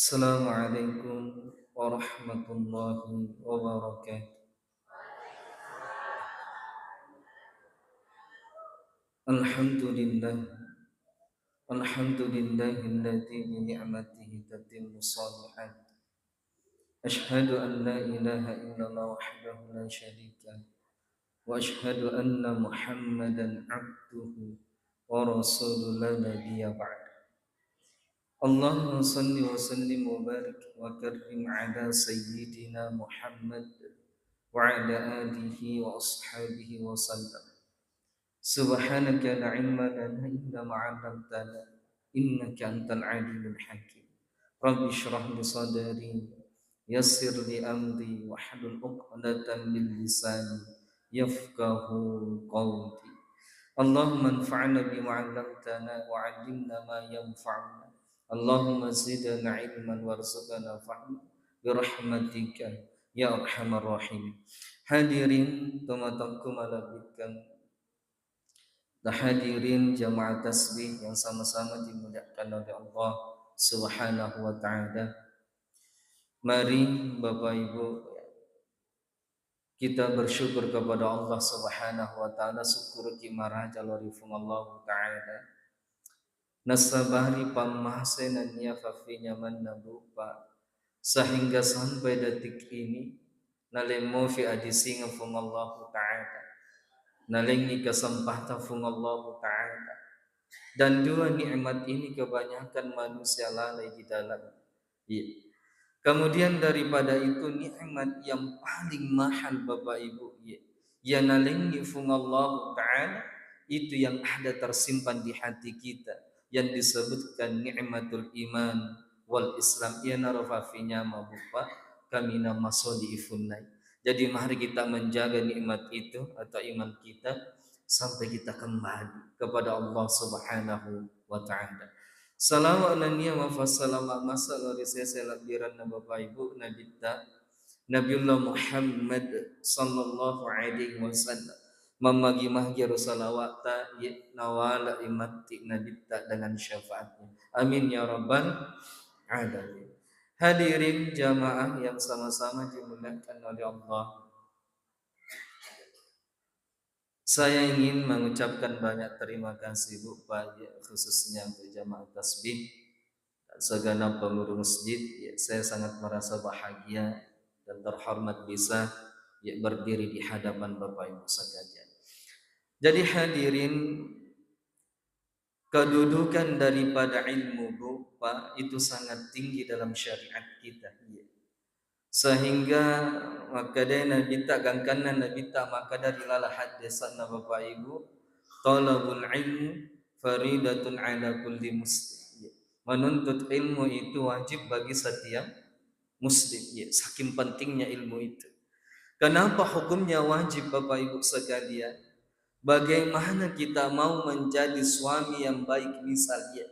Assalamualaikum warahmatullahi wabarakatuh. Alhamdulillah, alhamdulillahilladzi bi ni'matihi tatimmu shalihat. Ashhadu an la ilaha illallah wahdahu la syarika lah. Wa ashhadu anna Muhammadan abduhu wa rasuluhu la nabiyya ba'd. Allahumma salli wa sallim wa barik wa karrim ala sayyidina Muhammad wa ala alihi wa ashabihi wa sallam. Subhanaka la ilma lana illa ma 'allamtana innaka antal alimul hakim. Rabbi shrah li sadri yassir li amri wahlul 'uqdatam min lisani yafqahu qawli. Allahumma anfa'na bima 'allamtana wa 'allimna ma yanfa'una. Allahumma zidna ilman warzuqna fahma bi rahmatika ya arhamar rahimin. Hadirin tumatakum ala bikam hadirin jamaah tasbih yang sama-sama dimuliakan oleh Allah Subhanahu wa taala. Mari Bapak Ibu kita bersyukur kepada Allah Subhanahu wa taala, syukur kimara jalorifung Allah taala. Nasabari pamahasenannya fafinya mannabupa sehingga sampai detik ini nalemo fi adisinga fung Allah taala. Nalengi kesempatan fung Allah taala. Dan dua nikmat ini kebanyakan manusia lalai di dalam. Ya. Kemudian daripada itu nikmat yang paling mahal Bapak Ibu, ya. Ya nalengi fung Allah taala itu yang ada tersimpan di hati kita yang disebutkan nikmatul iman wal Islam. Ya narafafinya mabupa kami nama sodi ifunai. Jadi mari kita menjaga nikmat itu atau iman kita sampai kita kembali kepada Allah Subhanahu wa taala. Salawat nania wa fasalama masal risala labiran Bapak Ibu Nabiullah Muhammad sallallahu alaihi wasallam memagi mahjar salawata nawala imati nabita dengan syafaatnya. Amin ya rabbal alamin. Hadirin jamaah yang sama-sama dimuliakan oleh Allah. Saya ingin mengucapkan banyak terima kasih Bu Pak, ya, khususnya untuk jamaah tasbih dan segenap pengurus masjid. Ya, saya sangat merasa bahagia dan terhormat bisa berdiri di hadapan Bapak Ibu sekalian. Jadi hadirin, kedudukan daripada ilmu Bu Pak itu sangat tinggi dalam syariat kita. Ya. Sehingga maka dari Nabi tak gangkanan Nabi tak maka dari lala hadisan Bapak Ibu talabul ilmu faridatun ala kulli muslim. Menuntut ilmu itu wajib bagi setiap muslim. Ya, saking pentingnya ilmu itu. Kenapa hukumnya wajib Bapak Ibu sekalian? Bagaimana kita mau menjadi suami yang baik misalnya?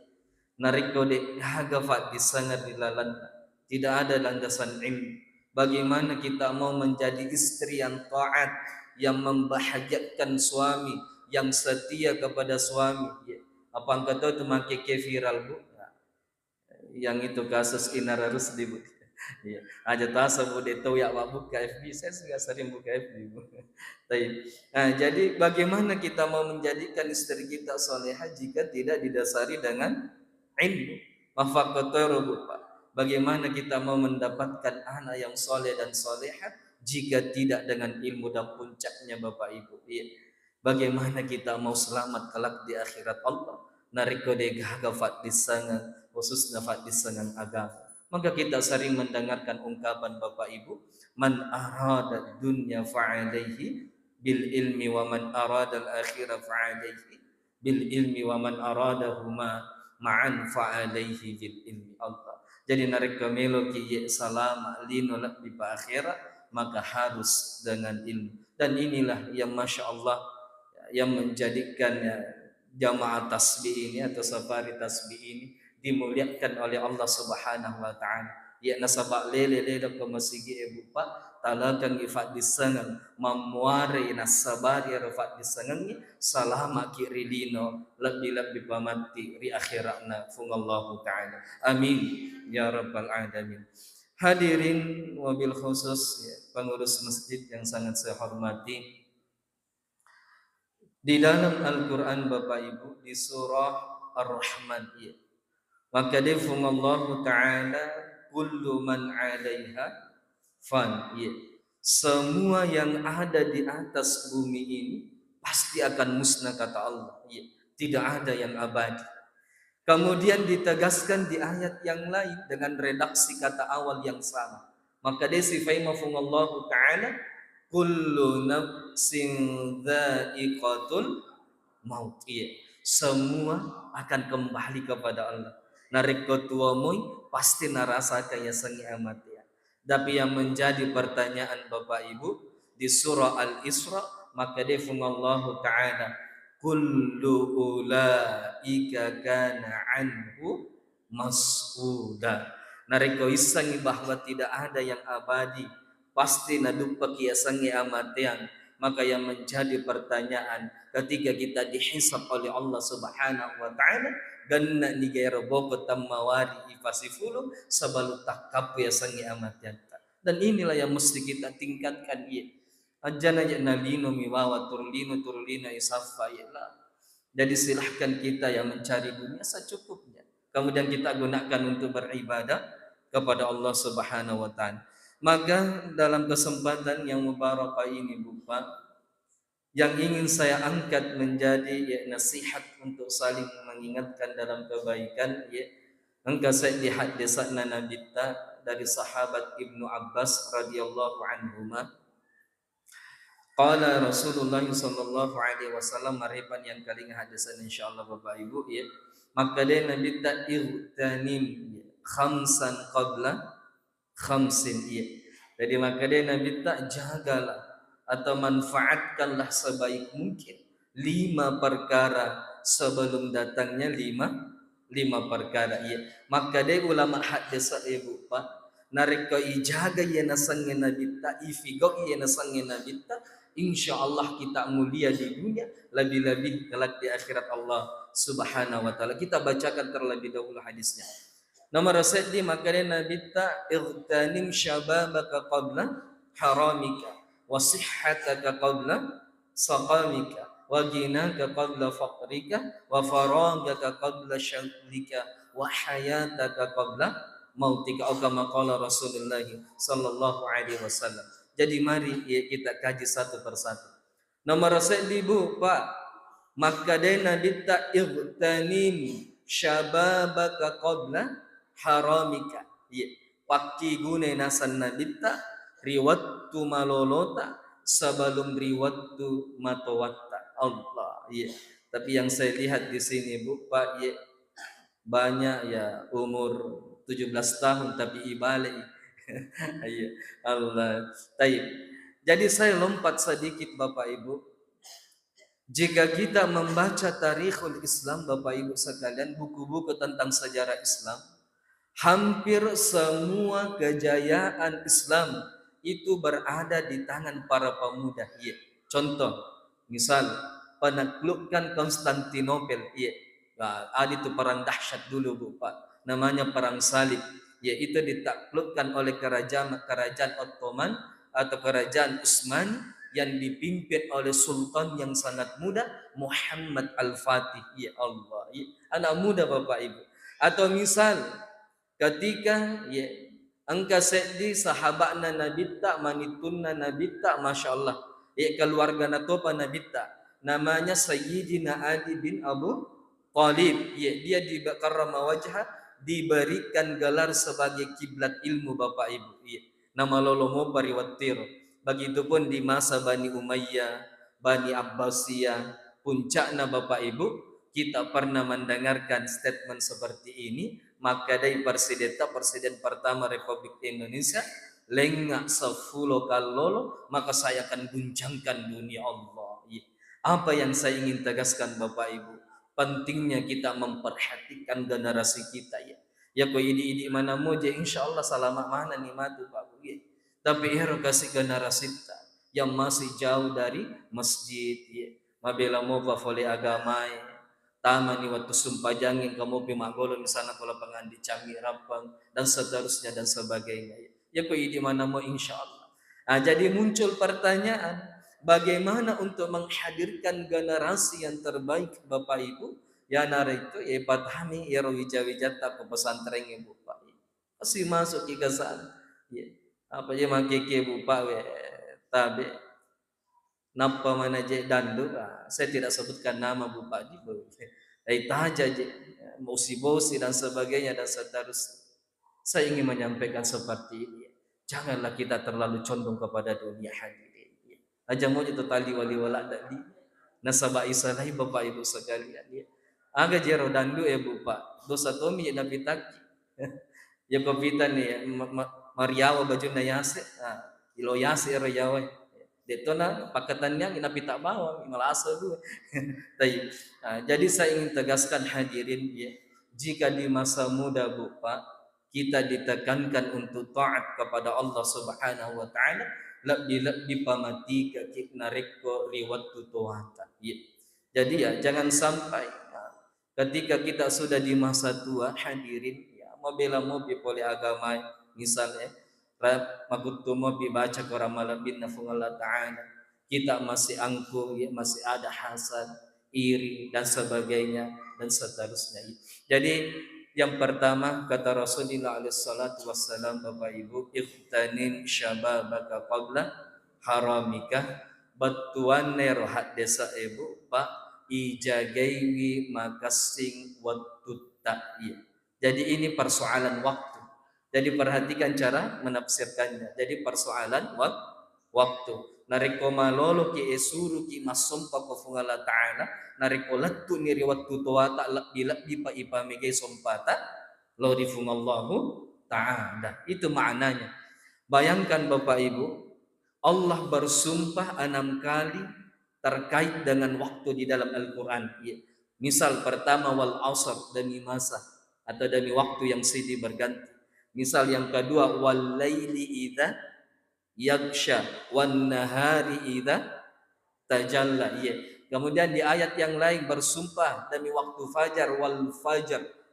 Narikode hagafat disangat dilalan. Tidak ada landasan ilmu. Bagaimana kita mau menjadi istri yang taat, yang membahagiakan suami, yang setia kepada suami? Ya. Apa engkau tahu itu makai viral Bu? Yang itu kasus Inara Rusdi Bu. Ya. Aja tasa Bu tahu ya buka FB. Saya juga sering buka FB Bu. Nah, jadi bagaimana kita mau menjadikan istri kita solehah jika tidak didasari dengan ilmu? Mafaqatoro Bu Pak. Bagaimana kita mau mendapatkan anak yang soleh dan solehat jika tidak dengan ilmu dan puncaknya Bapak Ibu? Ya. Bagaimana kita mau selamat kelak di akhirat Allah? Narikode gagafat disangan khusus nafat disangan agama. Maka kita sering mendengarkan ungkapan Bapak Ibu, man arada dunya fa'alaihi bil ilmi wa man arada al akhirah fa'alaihi bil ilmi wa man aradahuma ma'an fa'alaihi bil ilmi. Allah. Jadi narik kemelo ki salama lino di akhirat maka harus dengan ilmu. Dan inilah yang masya Allah yang menjadikan jamaah tasbih ini atau safari tasbih ini dimuliakan oleh Allah Subhanahu wa taala. Ya nasabak lele ke masigi ibu Pak talagang ifat disangan mamuare nasabari rafat disangan salama kiridino lebih pamati ri akhiratna fungallahu taala. Amin ya rabbal alamin. Hadirin wabil khusus ya, pengurus masjid yang sangat saya hormati, di dalam Al-Quran Bapak Ibu di surah Ar-Rahman ya, maka Allah Ta'ala kullu man 'alaiha fan ya, semua yang ada di atas bumi ini pasti akan musnah kata Allah ya, tidak ada yang abadi. Kemudian ditegaskan di ayat yang lain dengan redaksi kata awal yang sama. Maka Allah Ta'ala kullu nafsin dha'iqatul maut. Iya, semua akan kembali kepada Allah. Narik ketuamu pasti narasa kaya sengi amat ya. Tapi yang menjadi pertanyaan Bapak Ibu di surah Al-Isra, maka Allah Ta'ala kullu ulaika kana anhu mas'uda. Nareko isangi bahwa tidak ada yang abadi, pasti naduppa kiasangi amatian. Maka yang menjadi pertanyaan ketika kita dihisab oleh Allah Subhanahu wa taala, ganna ni gairo boko tamawari ifasifulu sabalu takap ya sangi amatian. Dan inilah yang mesti kita tingkatkan ya. Ajana ya nalino miwawa turlino isafa ya lah. Jadi silahkan kita yang mencari dunia secukupnya. Kemudian kita gunakan untuk beribadah kepada Allah Subhanahu wa taala. Maka dalam kesempatan yang mubarakah ini Bapak, yang ingin saya angkat menjadi ya, nasihat untuk saling mengingatkan dalam kebaikan ya. Engkau saya lihat desana Nabi dari sahabat Ibnu Abbas radhiyallahu anhuma. Qala Rasulullah sallallahu alaihi wasallam maripan yang kali hadisan insyaallah Bapak Ibu ya. Maka dia Nabi tak irtanim ya, khamsan qabla khamsin ya. Jadi maka dia Nabi tak jagalah atau manfaatkanlah sebaik mungkin 5 perkara sebelum datangnya 5 perkara ya. Maka dia ulama hadis ibu Pak narik ko ijaga ya nasangin Nabi ta ifigok ya nasangin Nabi ta, insyaallah kita mulia di dunia, lebih-lebih kelak di akhirat Allah Subhanahu wa taala. Kita bacakan terlebih dahulu hadisnya. Nomor sedi makanya Nabi ta igtanim syababaka qabla haramika wa sihhataka qabla saqamika wa ginaka qabla faqrika wa faragaka qabla syaghlika wa hayataka qabla mautika, atau kama qala Rasulullah sallallahu alaihi wasallam. Jadi mari ya, kita kaji satu persatu. Nomor sedi Bu Pak, maka Nabi ta igtanim syababaka qabla haramika ya, pakki gune nasan nabita riwattu malolota sebelum riwattu matowatta Allah ya. Tapi yang saya lihat di sini Bu Pak ya, banyak ya umur 17 tahun tapi ibalik ya Allah. Taib. Jadi saya lompat sedikit Bapak Ibu. Jika kita membaca tarikhul Islam Bapak Ibu sekalian, buku-buku tentang sejarah Islam, hampir semua kejayaan Islam itu berada di tangan para pemuda. Ya. Contoh, misal penaklukan Konstantinopel. Ya. Nah, ada itu perang dahsyat dulu Bu Pak. Namanya perang salib. Ya, itu ditaklukkan oleh kerajaan Ottoman atau kerajaan Utsman yang dipimpin oleh sultan yang sangat muda, Muhammad Al-Fatih. Ya Allah. Ya. Anak muda Bapak Ibu. Atau misal ketika ya angka sedih sahabatna Nabi ta manitunna Nabi ta masyaallah ya keluarga natopa Nabi ta namanya Sayyidina Ali bin Abu Thalib ya, dia dikarrama wajah diberikan gelar sebagai kiblat ilmu Bapak Ibu ya. Nama lolomo pariwatir. Begitupun di masa Bani Umayyah, Bani Abbasiyah, puncaknya Bapak Ibu kita pernah mendengarkan statement seperti ini. Maka dari presiden pertama Republik Indonesia lengak 10 kalolo, maka saya akan guncangkan dunia Allah. Apa yang saya ingin tegaskan Bapak Ibu, pentingnya kita memperhatikan generasi kita ya. Ya kok idi mana moja insyaallah selamat mana nih matu Pak Bu. Tapi kasih generasi kita yang masih jauh dari masjid ya. Mabela mau fole agama ya. tamani waktu sumpah jangin kamu pi magolo misalnya kalau pengandi cami rapang dan seterusnya dan sebagainya. Ya kok di mana mau insyaallah. Nah, jadi muncul pertanyaan, bagaimana untuk menghadirkan generasi yang terbaik Bapak Ibu? Ya nara itu ya patami ya wijata ke pesantren Ibu Pak. Pasti masuk ke sana. Ya. Apa ya makeke Bu Pak we tabe napa mana je dandu, saya tidak sebutkan nama Bu Pak di taja je bosi-bosi dan sebagainya dan seterusnya. Saya ingin menyampaikan seperti ini. Janganlah kita terlalu condong kepada dunia hadirin. Aja mau itu tali wali wala tadi. Nasaba isalai Bapak Ibu sekalian. Aga jero dandu ya Bu Pak. Dosa tomi ya nabi taki. Ya kopita nih Mariawa baju na yase. Ilo yase ero yawe. Dito na pakatannya inapi tak bawa malasa dulu. Jadi saya ingin tegaskan hadirin ya, jika di masa muda Bu Pak kita ditekankan untuk taat kepada Allah Subhanahu wa taala, lebih pamati ke nareko riwat tutuata. Ya. Jadi ya jangan sampai ketika kita sudah di masa tua hadirin ya mau bela mau poli agama misalnya magutu mau baca Quran malabin nafung Allah taala kita masih angkuh ya masih ada hasad iri dan sebagainya dan seterusnya. Jadi yang pertama kata Rasulullah alaihi salatu wassalam, Bapak Ibu, ikhtanim syababaka qabla haramika, batuan rohat desa ibu Pak ijagaiwi makasing waktu ta'ya. Jadi ini persoalan waktu. Jadi perhatikan cara menafsirkannya. Jadi persoalan waktu. Nariko malolo ki esuru ki masompa ko fungala ta'ala nariko lattu niri waktu tuwata bila dipa ipamigay sompata lo difungallahu ta'ala. Itu maknanya. Bayangkan Bapak Ibu, Allah bersumpah 6 kali terkait dengan waktu di dalam Al-Quran. Misal pertama wal asr demi masa atau demi waktu yang silih berganti. Misal yang kedua wal laili idza yaksha wan nahari idza tajalla. Kemudian di ayat yang lain bersumpah demi waktu fajar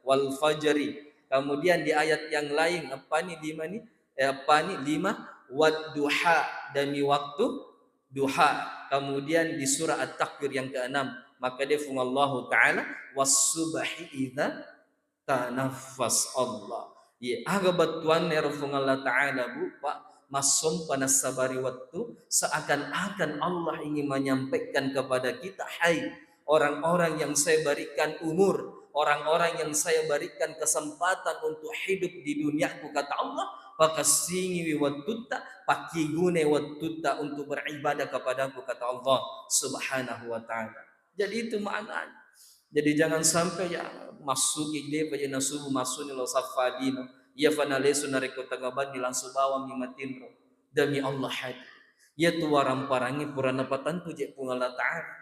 wal fajri. Kemudian di ayat yang lain apa nih 5 nih? Apa nih 5 wadduha demi waktu duha. Kemudian di surah At-Takwir yang ke-6 maka dia fungallahu taala was-subhi idza tanaffas Allah. Aga batuan ya Allah taala Bu Pak masom panas sabari waktu seakan-akan Allah ingin menyampaikan kepada kita, hai orang-orang yang saya berikan umur, orang-orang yang saya berikan kesempatan untuk hidup di duniaku, kata Allah, pakasingi watutta pakigune watutta untuk beribadah kepadaku, kata Allah Subhanahu wa taala. Jadi itu maknanya. Jadi jangan sampai ya masuk ide pada nasubu masuk ni lo safadino ya fanale sunareko tagaban langsung bawa mimatin demi Allah hadir ya tuwaram parangi purana patantu je pungala ta'ala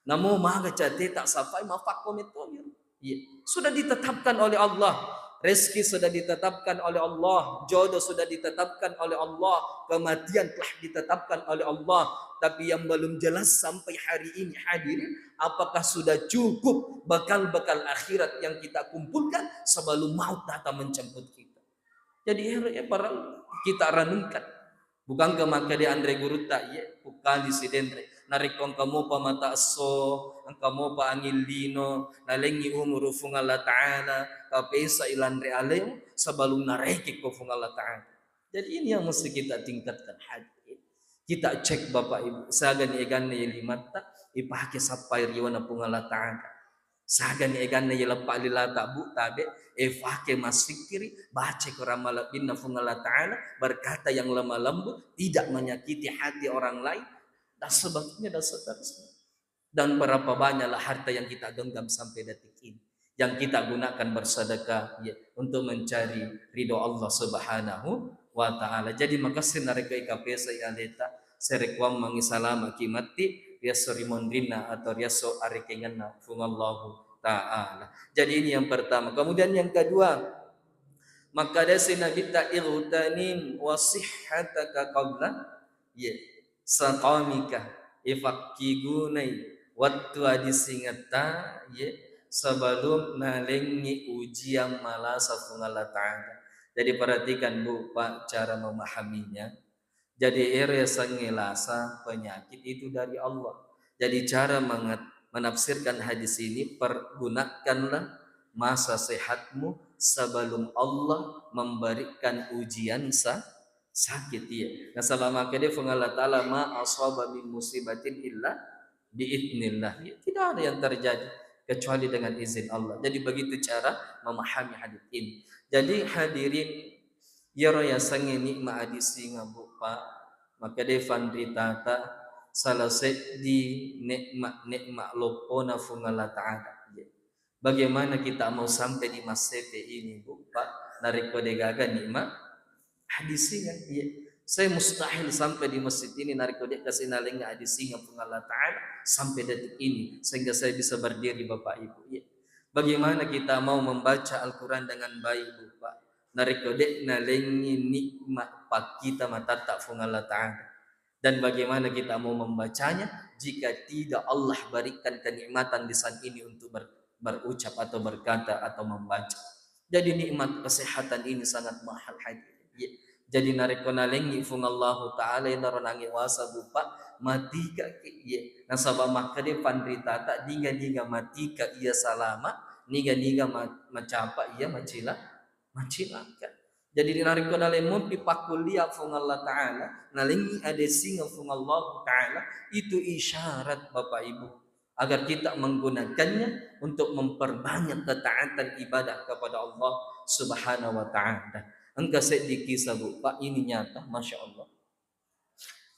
namo maga cate tak sampai mafakko metomir ya sudah ditetapkan oleh Allah, rezeki sudah ditetapkan oleh Allah, jodoh sudah ditetapkan oleh Allah, kematian telah ditetapkan oleh Allah. Tapi yang belum jelas sampai hari ini hadirin, apakah sudah cukup bekal-bekal akhirat yang kita kumpulkan sebelum maut datang menjemput kita. Jadi para kita renungkan. Bukan ke maka di Andre Guru tak ya, bukan di sidendre. Narikong kamu pa mata so, ang kamu pa angin lino, nalengi umuru fung Allah Ta'ala, kapesa ilan realem, sebelum narekik ko fung Allah Ta'ala. Jadi ini yang mesti kita tingkatkan hati. Kita cek Bapak Ibu, sagan egan na yelimata, ipake sapay riwana fung Allah Ta'ala. Sagan egan na yelapa lilata bu tabe, fake masikiri, baca Quran malabin na fung Allah Ta'ala, berkata yang lemah lembut, tidak menyakiti hati orang lain, dan sebagainya dan seterusnya. Dan berapa banyaklah harta yang kita genggam sampai detik ini yang kita gunakan bersedekah ya, untuk mencari ridho Allah Subhanahu wa taala. Jadi makasih nareka ikapesa aleta serekwam mangisalama kimati ya sorimondrina atau ya so arekenganna fungallahu taala. Jadi ini yang pertama. Kemudian yang kedua, maka dasi nabi ta iltanim wasihhataka qabla ya saqamika ifakigunai waktu adisingata ye sebelum nalengi ujian malasa Allah Ta'ala. Jadi perhatikan Bu Pak cara memahaminya. Jadi area sengelasa penyakit itu dari Allah. Jadi cara menafsirkan hadis ini, pergunakanlah masa sehatmu sebelum Allah memberikan ujian sakit ya. Nah selama dia Allah Ta'ala ma asaba min musibatin illa biidznillah. Ya, tidak ada yang terjadi kecuali dengan izin Allah. Jadi begitu cara memahami hadis ini. Jadi hadirin ya raya sange nikma hadis singa bupa maka devan ritata selesai di nikmat lopona fungala ta'ala. Ya. Bagaimana kita mau sampai di masjid ini bupa nariko degaga nikmat hadis singa ya. Saya mustahil sampai di masjid ini narik kodek kasih nalenga hadis singa pun Allah Ta'ala sampai detik ini sehingga saya bisa berdiri Bapak Ibu ya. Bagaimana kita mau membaca Al-Quran dengan baik Bapak narik kodek nalengi nikmat pak kita mata tak pun Allah Ta'ala. Dan bagaimana kita mau membacanya jika tidak Allah berikan kenikmatan di saat ini untuk berucap atau berkata atau membaca. Jadi nikmat kesehatan ini sangat mahal hadir ya. Jadi narikona lengi fung Allah Ta'ala naronangi wasa bupa mati ka iya nasaba makade pandrita tak diga mati ka iya salama niga macapa iya macila ka. Jadi narikona lemon pipakulia fung Allah Ta'ala nalengi ada singa fung Allah Ta'ala itu isyarat Bapak Ibu agar kita menggunakannya untuk memperbanyak ketaatan ibadah kepada Allah Subhanahu wa Ta'ala. Engkau sedih kisah Bu Pak ini nyata Masya Allah.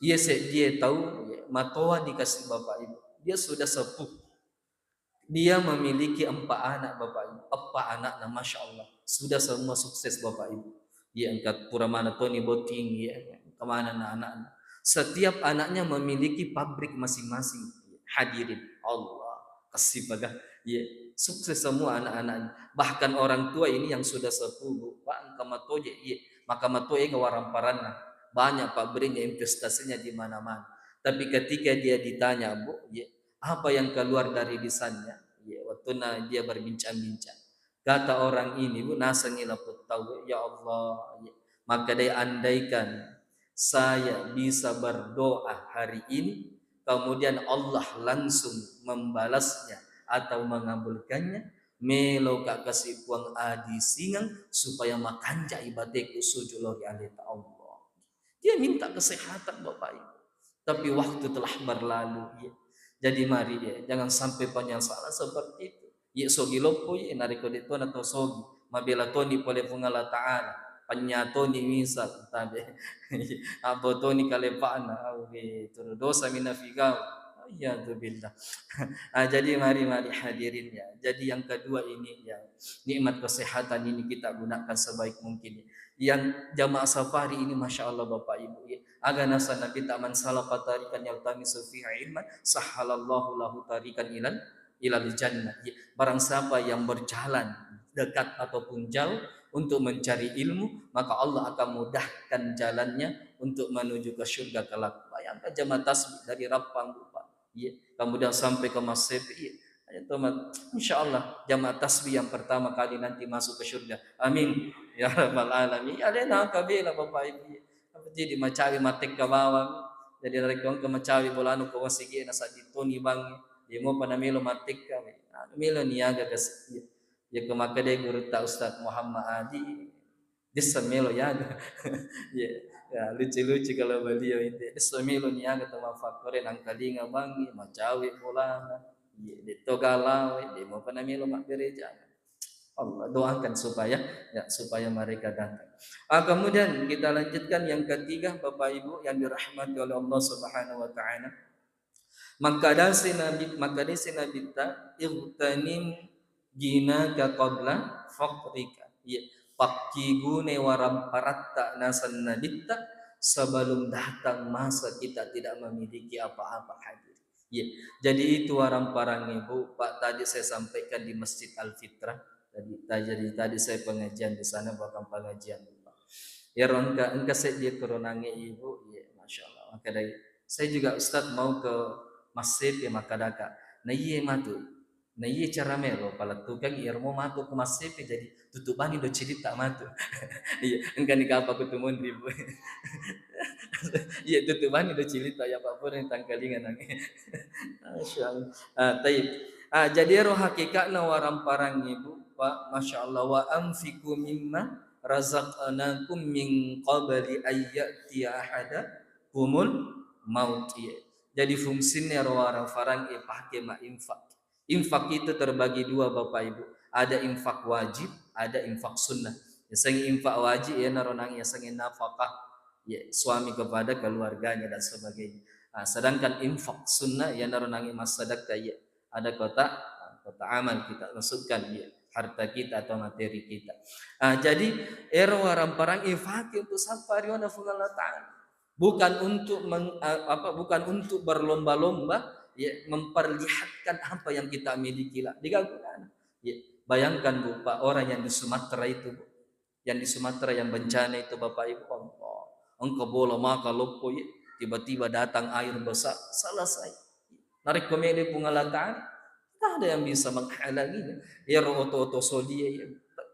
Dia tahu matoa dikasih Bapak Ibu. Dia sudah sepuh. Dia memiliki 4 anak Bapak Ibu. 4 anak nah Masya Allah. Sudah semua sukses Bapak Ibu. Dia angkat pura mana Tony Boting ya. Kemana anak-anak. Setiap anaknya memiliki pabrik masing-masing. Hadirin Allah kasih bagah. Ya, sukses semua anak-anak. Bahkan orang tua ini yang sudah sepuh, Pak, kamatoje, iya, maka matoje ngawaramparan banyak pabriknya investasinya di mana-mana. Tapi ketika dia ditanya, Bu, ya, apa yang keluar dari lisannya? Ya, waktu dia berbincang-bincang. Kata orang ini, Bu, nasangila pun tahu, ya Allah, ya, maka dia andaikan saya bisa berdoa hari ini, kemudian Allah langsung membalasnya atau mengabulkannya melo kak kasih puang adi singang supaya makanja ibadeku sujud lori alita Allah. Dia minta kesehatan Bapak Ibu. Tapi waktu telah berlalu ya. Jadi mari ya jangan sampai penyesalan seperti itu. Ya sogi lopo ya nariko dito na to sogi mabela toni pole pungala ta'ala panyato ni misal tabe aboto ni kalepana awe turu dosa minafigaw ya billah. Jadi mari hadirin ya. Jadi yang kedua ini ya nikmat kesehatan ini kita gunakan sebaik mungkin. Yang jamaah safari ini Masya Allah Bapak Ibu ya. Agar nasa Nabi taman salafat tarikan yaltami sufiha ilman sahalallahu lahu tarikan ilal jannah ya. Barang siapa yang berjalan dekat ataupun jauh untuk mencari ilmu maka Allah akan mudahkan jalannya untuk menuju ke surga kelak. Bayangkan jamaah tasbih dari Rapang ya, kemudian sampai ke masjid ya. Insya Allah jamaah tasbih yang pertama kali nanti masuk ke surga. Amin ya rabbal alamin. Ya lena kabila Bapak Ibu. Jadi macawi matek ke bawah. Jadi dari kong ke macawi bolano ko sige na sa dito ni bang di mo panamilo matek ka. Milo niaga kas ya kemakade guru ta Ustaz Muhammad Adi disamelo yaga. Ya. Ya, lucu-lucu kalau beliau itu. Semilo niaga tama faktore nang kalinga bangi macawi bolana. Dito galau, di mo pa namilo gereja. Allah doakan supaya mereka datang. Kemudian kita lanjutkan yang ketiga Bapak Ibu yang dirahmati oleh Allah Subhanahu wa taala. Maka dasi nabi ta irtanim ginaka qabla faqrika. Ya. Pakigune waram paratta nasan naditta sebelum datang masa kita tidak memiliki apa-apa hadir. Ya. Jadi itu waram parang ibu Pak tadi saya sampaikan di Masjid Al-Fitrah. Tadi saya pengajian di sana bahkan pengajian Pak. Ya engka saya dia keronangi ibu ya Masya Allah. Maka dari saya juga Ustaz mau ke masjid ya maka daka. Nah iya matu Nah iya cara melo pala tukang irmo matu ke masepe jadi tutupani do cerita matu. Iya, engkan nikapa kutumun ribu. Iya tutupani do cerita ya Pak Pur yang tangkalingan nang. Masyaallah. Taib. Jadi roh hakikatna waram parang ibu Pak, Masya Allah wa anfiku mimma razaqnakum min qabli ayyati ahada kumul maut. Iya. Jadi fungsinya roh waram parang pakai ma infak. Infak itu terbagi dua Bapak Ibu. Ada infak wajib, ada infak sunnah. Ya sangi infak wajib ya naronang ya sangi nafkah ya suami kepada keluarganya dan sebagainya. Sedangkan infak sunnah ya naronang mas sedekah ya ada kota amal kita masukkan ya harta kita atau materi kita. Jadi waram parang infak untuk safari wa Allah Ta'ala. Bukan untuk berlomba-lomba ya memperlihatkan apa yang kita miliki lah digangguan ya. Bayangkan Bu Pak, orang yang di Sumatera itu Bu, yang di Sumatera yang bencana itu Bapak Ibu, Allah engkau bola maka loko ya tiba-tiba datang air besar selesai narik komedi pengalataan tak ada yang bisa menghalanginya ya oto-oto sodia ya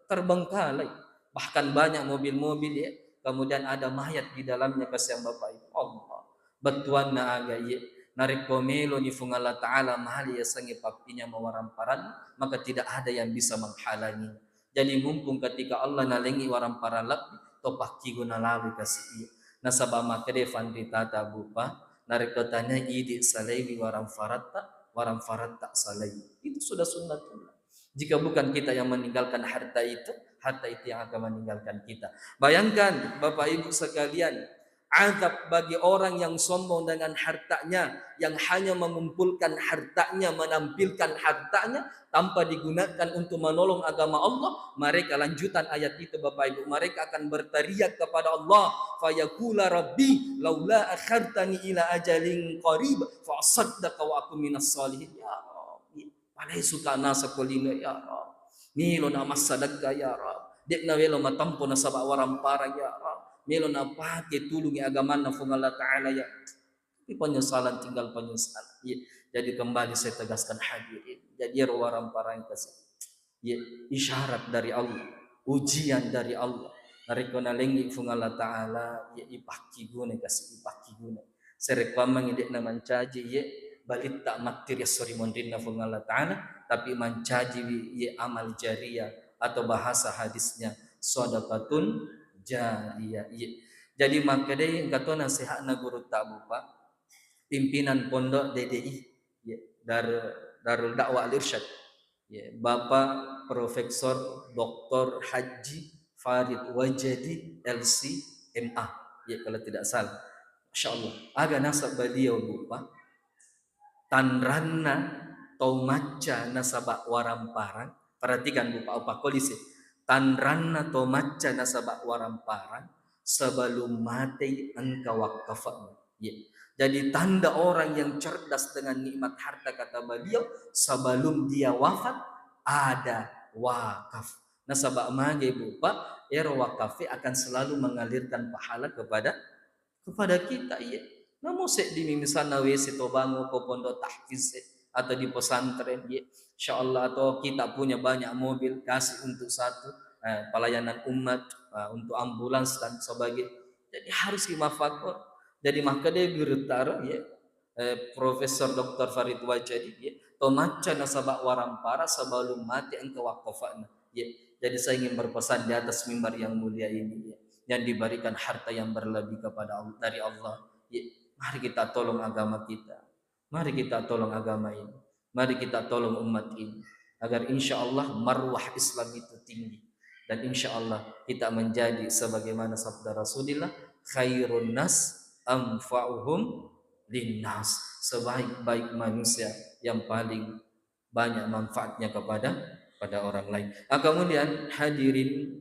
terbengkalai bahkan banyak mobil-mobil ya kemudian ada mayat di dalamnya kasihan Bapak Ibu Allah batuan na aga ya narik komelo ni fungala ta'ala mahali ya sangi papinya mawaramparan maka tidak ada yang bisa menghalangi. Jadi mumpung ketika Allah nalengi waramparan lak topak kigo na lalu kasih iya nasaba makade fandritata bupa narik kotanya idi salaiwi waram faratta salai itu sudah sunnatullah. Jika bukan kita yang meninggalkan harta itu yang akan meninggalkan kita. Bayangkan Bapak Ibu sekalian, azab bagi orang yang sombong dengan hartanya, yang hanya mengumpulkan hartanya, menampilkan hartanya tanpa digunakan untuk menolong agama Allah. Mereka lanjutan ayat itu Bapak Ibu, mereka akan berteriak kepada Allah, fayaqula rabbi laula akhartani ila ajalin qarib fa asaddaqa wa aku minas salihin. Ya Rabbi, palai suka nasa kolino ya Rabbi. Milo na masadagka ya Rabbi. Dek na welo matampo na sabak warampara ya Rabbi. Melo na pake tulungi agama na fung Allah Ta'ala ya. Tapi penyesalan tinggal penyesalan. Ya. Jadi kembali saya tegaskan hadirin. Jadi rawaran parang kasih. Ya, isyarat dari Allah, ujian dari Allah. Nariko na lengi fung Allah Ta'ala ya ipaki gune kasih ipaki gune. Serekwamang hindi naman caji ya balit tak materi sorry mondin na fung Allah Ta'ala tapi mancaji ya amal jariyah atau bahasa hadisnya sadaqatun jariyah. Jadi makanya kata nasihat na guru tabu Pak pimpinan pondok DDI ya, Darul Dakwah Al-Irsyad ya, Bapak Profesor Dr. Haji Farid Wajadi LC.MA ya kalau tidak salah. Masya Allah agak nasab beliau Bu Pak tanranna tau maca nasabak waramparang perhatikan Bu Pak apa kondisi tanranna tau maca nasabak waramparang sebelum mati engkau wakafan ya. Jadi tanda orang yang cerdas dengan nikmat harta kata beliau sebelum dia wafat ada wakaf. Nasabak mage Bu Pak wakafi akan selalu mengalirkan pahala kepada kita ya. Namun sek di misalnya wesi tobango ko pondok tahfiz atau di pesantren ya. Insyaallah atau kita punya banyak mobil kasih untuk satu pelayanan umat untuk ambulans dan sebagainya. Jadi harus dimanfaatkan. Jadi maka dia berutara ya Profesor Dr. Farid Wajadi ya tomaca nasabak warampara sebelum mati engkau wakafana ya. Jadi saya ingin berpesan di atas mimbar yang mulia ini ya yang diberikan harta yang berlebih kepada Allah, dari Allah ya. Mari kita tolong agama kita. Mari kita tolong agama ini. Mari kita tolong umat ini. Agar insya Allah marwah Islam itu tinggi. Dan insya Allah kita menjadi sebagaimana sabda Rasulullah. Khairun nas anfa'uhum linnas. Sebaik-baik manusia yang paling banyak manfaatnya pada orang lain. Kemudian hadirin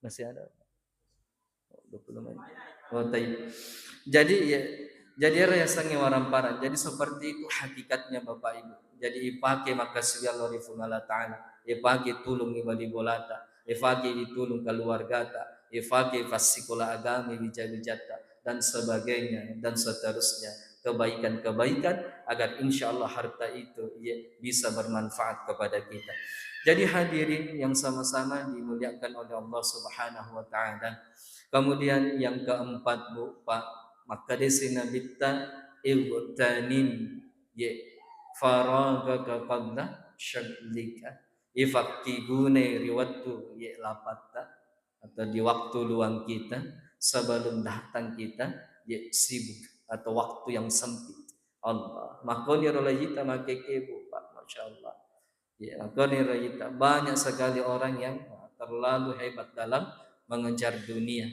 masih ada 20 menit. Jadi ya, jadi yang waramparan. Jadi seperti itu hakikatnya Bapak Ibu. Jadi ipake makasih Allah Allah Ta'ala. Ipake tulung ibadi bolata. Ipake ditulung keluargata. Ipake fasikola agami bijata dan sebagainya dan seterusnya. kebaikan-kebaikan agar insya Allah harta itu bisa bermanfaat kepada kita. Jadi hadirin yang sama-sama dimuliakan oleh Allah Subhanahu wa taala. Kemudian yang keempat Bu Pak, maka desina bitta igtanim faragaka qabla syaghlika ifaqigune riwatu lapatta, atau di waktu luang kita sebelum datang kita sibuk atau waktu yang sempit. Allah makoni rolayita makeke Bu Pak, Masya Allah. Makoni rolayita, banyak sekali orang yang terlalu hebat dalam mengejar dunia.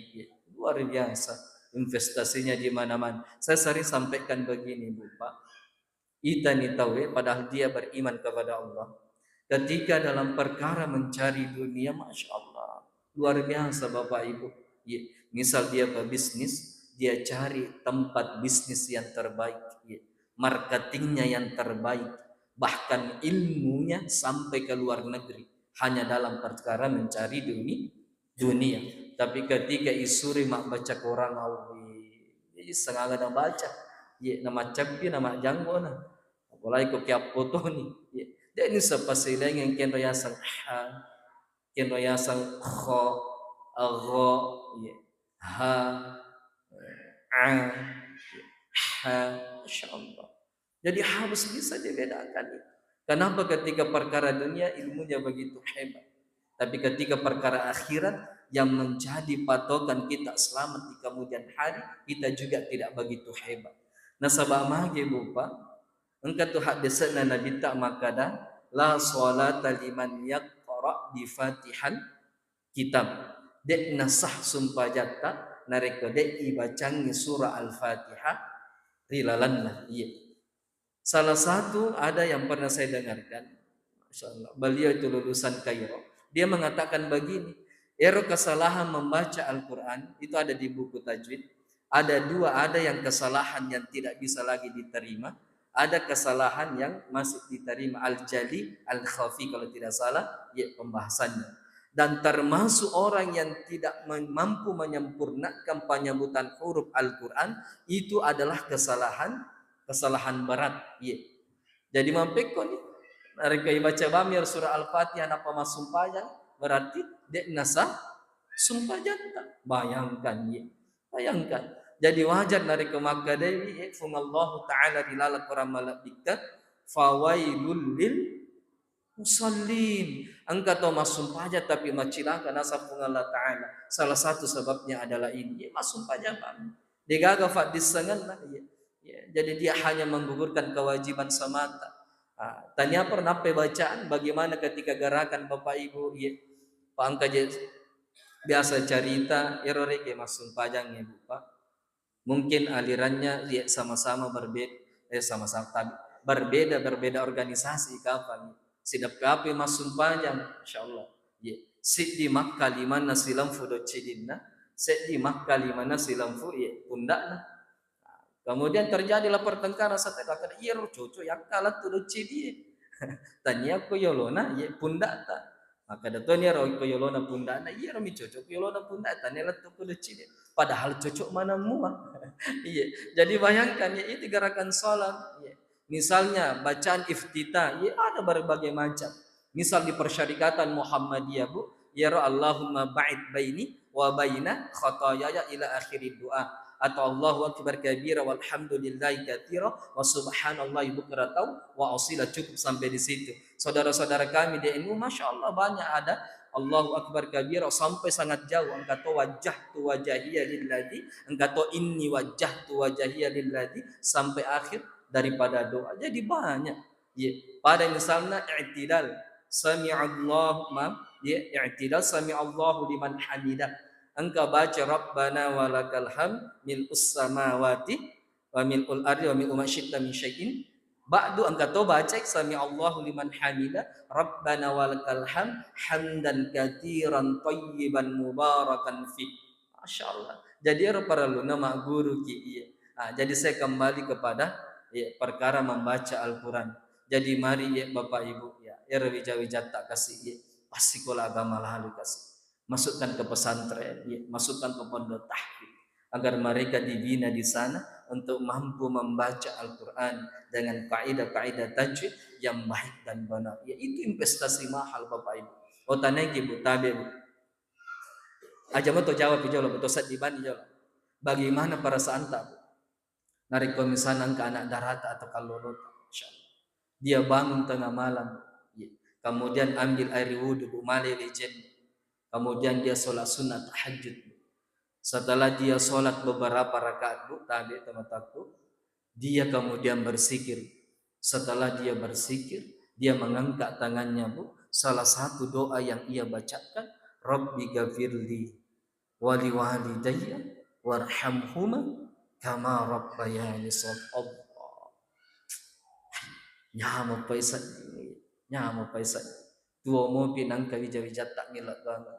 Luar biasa investasinya di mana-mana. Saya sering sampaikan begini Bu Pak, kita nih tahu padahal dia beriman kepada Allah. Ketika dalam perkara mencari dunia, Masya Allah, luar biasa Bapak Ibu. Misal dia berbisnis, dia cari tempat bisnis yang terbaik, marketingnya yang terbaik, bahkan ilmunya sampai ke luar negeri, hanya dalam perkara mencari dunia. Tapi ketika isuri mak baca Quran, setengah kadang baca, nama capi, nama janggo, apalagi kok kiap foto nih. Dan ini sepasilang yang kian royasan kian royasan kho, agho, ha, a, ha, Masya Allah. Jadi harus bisa dibedakan. Kenapa ketika perkara dunia ilmunya begitu hebat, tapi ketika perkara akhirat yang menjadi patokan kita selamat di kemudian hari, kita juga tidak begitu hebat. Nah sabama Pak, engkau hak desana Nabi tak makada la salata liman yaqra bi Fatihal kitab. Dek nasah sumpah jata nareka dek ibacangi surah Al-Fatihah rilalanlah. Iya. Salah satu ada yang pernah saya dengarkan, masyaallah, beliau itu lulusan Kairo. Dia mengatakan begini, kesalahan membaca Al-Quran itu ada di buku tajwid. Ada dua, ada yang kesalahan yang tidak bisa lagi diterima, ada kesalahan yang masih diterima, al-jali, al-khafi kalau tidak salah pembahasannya. Dan termasuk orang yang tidak mampu menyempurnakan penyebutan huruf Al-Quran, itu adalah kesalahan berat. Jadi mampekon nih, mereka baca bamir surah Al-Fatihah apa masumpayang, berarti dek nasa sumpah janta. Bayangkan. Jadi wajar dari kemakadai fungallahu ta'ala dilala Quran malabika fawailul lil musallin. Engkau tahu masumpah aja tapi macilaka nasa fungallah ta'ala. Salah satu sebabnya adalah ini. Masumpah aja bang. Digaga fadissangan lah. Jadi dia hanya menggugurkan kewajiban semata. Tanya pernah bacaan bagaimana ketika gerakan Bapak Ibu Pak Angka biasa cerita erore ke masuk pajang ya Pak. Mungkin alirannya sama-sama berbeda berbeda organisasi kapan. Sidap kape masuk pajang insyaallah. Si di Makkah liman nasilam fudo cidinna, si di Makkah liman nasilam fu pundakna. Kemudian terjadilah pertengkaran setelah kata iya cucu yang kalah tuh cidi. Tanya ko yolona pundak ta. Maka datonya ko yolona pundak na iya mi cucu ko yolona pundak tanya lah tuh cidi. Padahal cucu mana muah. Iya. Jadi bayangkan itu gerakan salat. Misalnya bacaan iftitah, ada berbagai macam. Misal di persyarikatan Muhammadiyah Bu, ya Allahumma ba'id baini wa baina khataayaya ila akhir doa. Atau Allahu akbar kabira walhamdulillahi katsira wa subhanallahi bukratan wa asila, cukup sampai di situ. Saudara-saudara kami di NU Masya Allah banyak ada Allahu akbar kabira sampai sangat jauh. Engkau wajjahtu wajhiya lilladzi, engkau inni wajjahtu wajhiya lilladzi sampai akhir daripada doa. Jadi banyak. Pada misalnya i'tidal sami'allahu i'tidal sami'allahu liman hamidah. Engkau baca Rabbana walakal hamd mil'us samawati wa mil'ul ardi wa mil'u ma syi'ta min syai'in. Ba'du engkau baca sami Allahu liman hamida Rabbana walakal hamd hamdan katsiran thayyiban mubarakan fi. Masyaallah. Jadi para ulama guru ki jadi saya kembali kepada perkara membaca Al-Qur'an. Jadi mari Bapak Ibu wija-wija tak kasih pasti kalau agama lalu kasih. Masukkan ke pesantren, masukkan ke pondok tahfiz agar mereka dibina di sana untuk mampu membaca Al-Quran dengan kaidah-kaidah tajwid yang baik dan benar. Ya, itu investasi mahal Bapak Ibu. Oh tanai bu tabe bu. Aja mau jawab jawab betul saat dibani jawab. Bagaimana perasaan tak bu? Narik komisanan ke anak darata atau kalorota. Dia bangun tengah malam. Ya. Kemudian ambil air wudhu bu male lejen. Kemudian dia sholat sunat tahajud. Setelah dia sholat beberapa rakaat bu tabe teman-temanku, dia kemudian bersikir. Setelah dia bersikir, dia mengangkat tangannya bu. Salah satu doa yang ia bacakan, Rabbi gafirli wali walidayya warhamhuma kama rabbayani shaghira. Nyamo paisa tua mo pinang kawija-wija tak milat banget.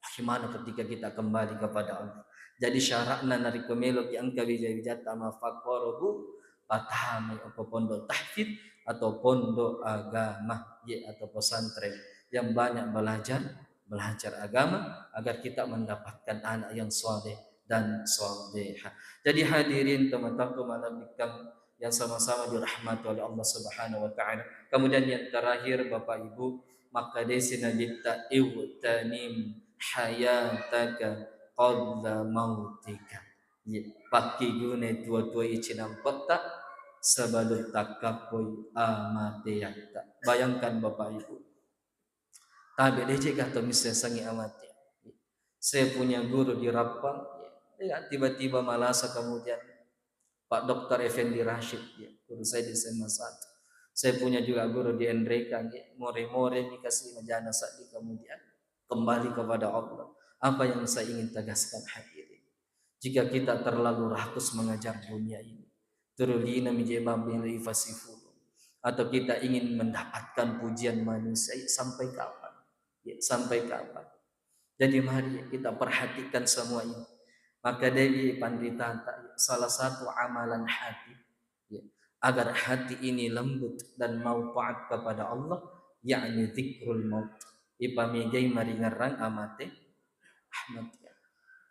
Bagaimana ketika kita kembali kepada Allah? Jadi syaratna nari kemelo ki angka wija-wija tak mafakorobu patahame apa pondok tahfidz atau pondok agama ya atau pesantren yang banyak belajar agama agar kita mendapatkan anak yang saleh dan salehah. Jadi hadirin teman-teman malam yang sama-sama dirahmati oleh Allah Subhanahu wa taala. Kemudian yang terakhir Bapak Ibu, maka desina kita iwtanim hayataka qabla mautika. Ya, paki gune tua-tua icinam peta sebelum takapoi amateyata. Bayangkan Bapak Ibu. Tabe deje kata misalnya sangi amati. Saya punya guru di Rapang, ya, tiba-tiba malasa kemudian Pak Dr. Effendi Rashid, ya, guru saya di SMA 1. Saya punya juga guru di Endreka, ya, more-more dikasih majana saat di kemudian kembali kepada Allah. Apa yang saya ingin tegaskan hadirin? Jika kita terlalu rakus mengajar dunia ini, terulina mijemabili fasifulu, atau kita ingin mendapatkan pujian manusia, sampai kapan? Ya, sampai kapan? Jadi mari kita perhatikan semua ini. Maka dari Pandita salah satu amalan hati ya, agar hati ini lembut dan mau taat kepada Allah, yakni zikrul maut. Ipamigai maringarang amate ahmad ya.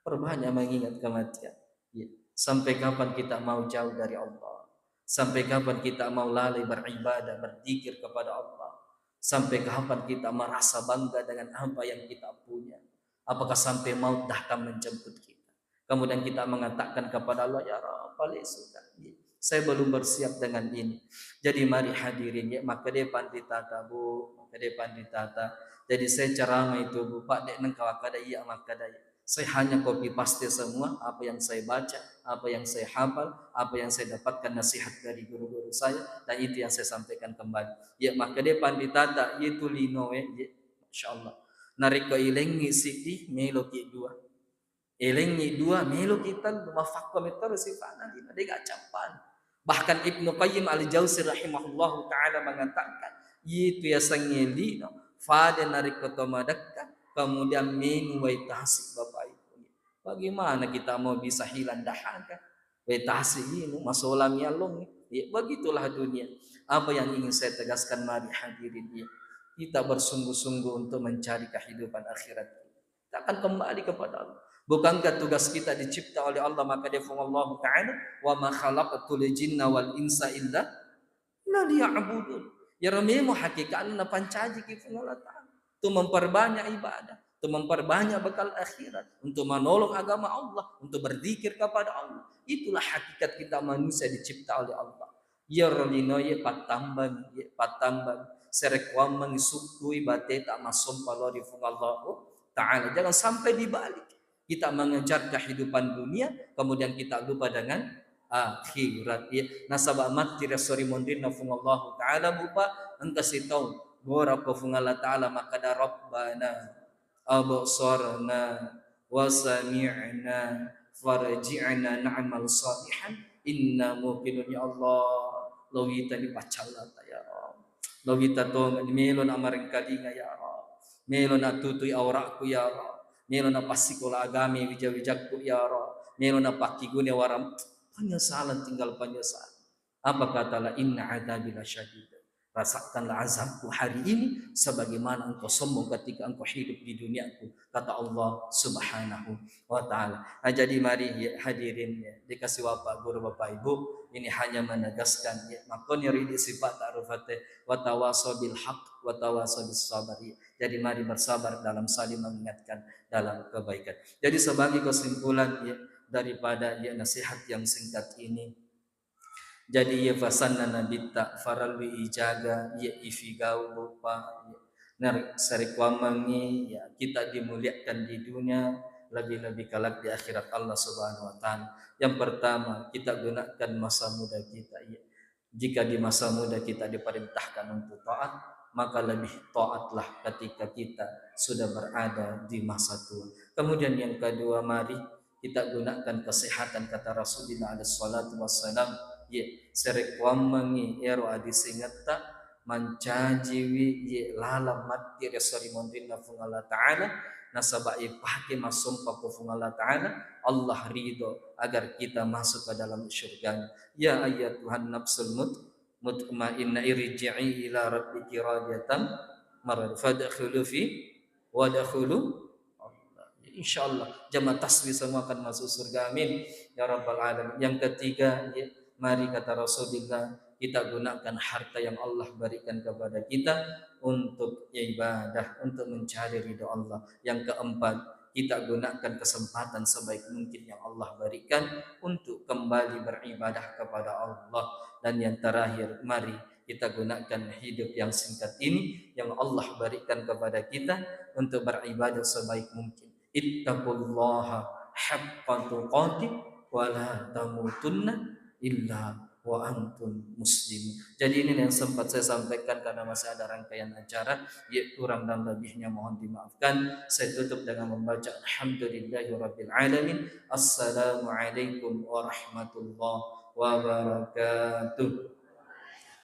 Perbanyak mengingat kematian. Ya. Sampai kapan kita mau jauh dari Allah? Sampai kapan kita mau lalai beribadah, berzikir kepada Allah? Sampai kapan kita merasa bangga dengan apa yang kita punya? Apakah sampai maut datang menjemput kita? Kemudian kita mengatakan kepada Allah, ya Rabb, saya belum bersiap dengan ini. Jadi mari hadirin ya, maka dia panditata bu, maka dia panditata. Jadi saya ceramah itu bu, Pak dek nengkau kada iya maka daya. Saya hanya copy paste semua apa yang saya baca, apa yang saya hafal, apa yang saya dapatkan nasihat dari guru-guru saya, dan itu yang saya sampaikan kembali. Ya maka dia panditata itu linoe, ya, Masya Allah. Narik ke ilengi sidi meloki dua. Elengi dua melo kita mafakkom itu resifana di mereka capan. Bahkan Ibnu Qayyim al-Jauzi rahimahullahu taala mengatakan itu ya sangeli no fade narik kotomadakka kemudian min waitasi Bapak Ibu. Bagaimana kita mau bisa hilang dahaga? Waitasi ini masolam yalong. Ya, begitulah dunia. Apa yang ingin saya tegaskan mari hadirin ya. Kita bersungguh-sungguh untuk mencari kehidupan akhirat. Kita akan kembali kepada Allah. Bukankah tugas kita dicipta oleh Allah? Maka dia firman Allah Ta'ala, wa ma khalaqatul jinna wal insa illa liya'budun. Ya ramemu hakikat na pancaji ki Allah Ta'ala. Untuk memperbanyak ibadah, untuk memperbanyak bekal akhirat, untuk menolong agama Allah, untuk berzikir kepada Allah. Itulah hakikat kita manusia dicipta oleh Allah. Ya rolino ye patamban serekwam mengisukui bateta masom palori firman Allah Ta'ala. Jangan sampai dibalik. Kita mengejar kehidupan dunia, kemudian kita lupa dengan akhirat. Ya. Nasabah mati resori mondin nafungallahu ta'ala bupa engkasi tahu gora kufungalla ta'ala makada rabbana absarna wa sami'na farji'na na'mal salihan inna muqinun ya Allah lawita di pacalata ya Allah lawita to melon amareng kadinga ya Allah melon atutui awrakku ya Allah Nelo na pasikola agami wija-wijakku ya Allah. Nelo na pakigune waram penyesalan tinggal penyesalan. Apa kata la inna adabi lasyadid. rasakanlah azabku hari ini sebagaimana engkau sombong ketika engkau hidup di duniaku, kata Allah Subhanahu wa taala. Nah, jadi mari ya, hadirin ya, dikasih Bapak Guru Bapak Ibu, ini hanya menegaskan ya, makon yuridi sifat ta'rufate wa tawasaw bil haq wa tawasaw bis sabar. Jadi mari bersabar dalam saling mengingatkan dalam kebaikan. Jadi sebagai kesimpulan ya, daripada ya nasihat yang singkat ini, jadi ya fasanna nabita faralwi ijaga ya ifigau lupa ya nar sarikwamangi ya kita dimuliakan di dunia, lebih-lebih kelak di akhirat Allah Subhanahu wa taala. Yang pertama, kita gunakan masa muda kita ya. Jika di masa muda kita diperintahkan untuk taat, maka lebih taatlah ketika kita sudah berada di masa tua. Kemudian yang kedua, mari kita gunakan kesehatan, kata Rasulullah alaihi salatu wassalam, ya serek wamangi ero adi singata mancajiwi ye lalam mati resori mondrina fung Allah Ta'ala nasaba ipake masumpa po fung Allah Ta'ala, Allah ridho agar kita masuk ke dalam syurga. Ya ayat Tuhan nafsul mutmainnah irji'i ila rabbiki radiyatan marad fadkhulu fi wadkhulu insyaallah jamaah tasbih semua akan masuk surga, amin ya rabbal alamin. Yang ketiga ya, mari kata Rasulullah kita gunakan harta yang Allah berikan kepada kita untuk ibadah, untuk mencari ridha Allah. Yang keempat, kita gunakan kesempatan sebaik mungkin yang Allah berikan untuk kembali beribadah kepada Allah. Dan yang terakhir, mari kita gunakan hidup yang singkat ini yang Allah berikan kepada kita untuk beribadah sebaik mungkin. Ittaqullaha haqqa tuqatih wa la tamutunna illa wa antum muslimin. Jadi ini yang sempat saya sampaikan karena masih ada rangkaian acara, ya kurang dan lebihnya mohon dimaafkan. Saya tutup dengan membaca alhamdulillahirabbil alamin. Assalamualaikum warahmatullahi wabarakatuh.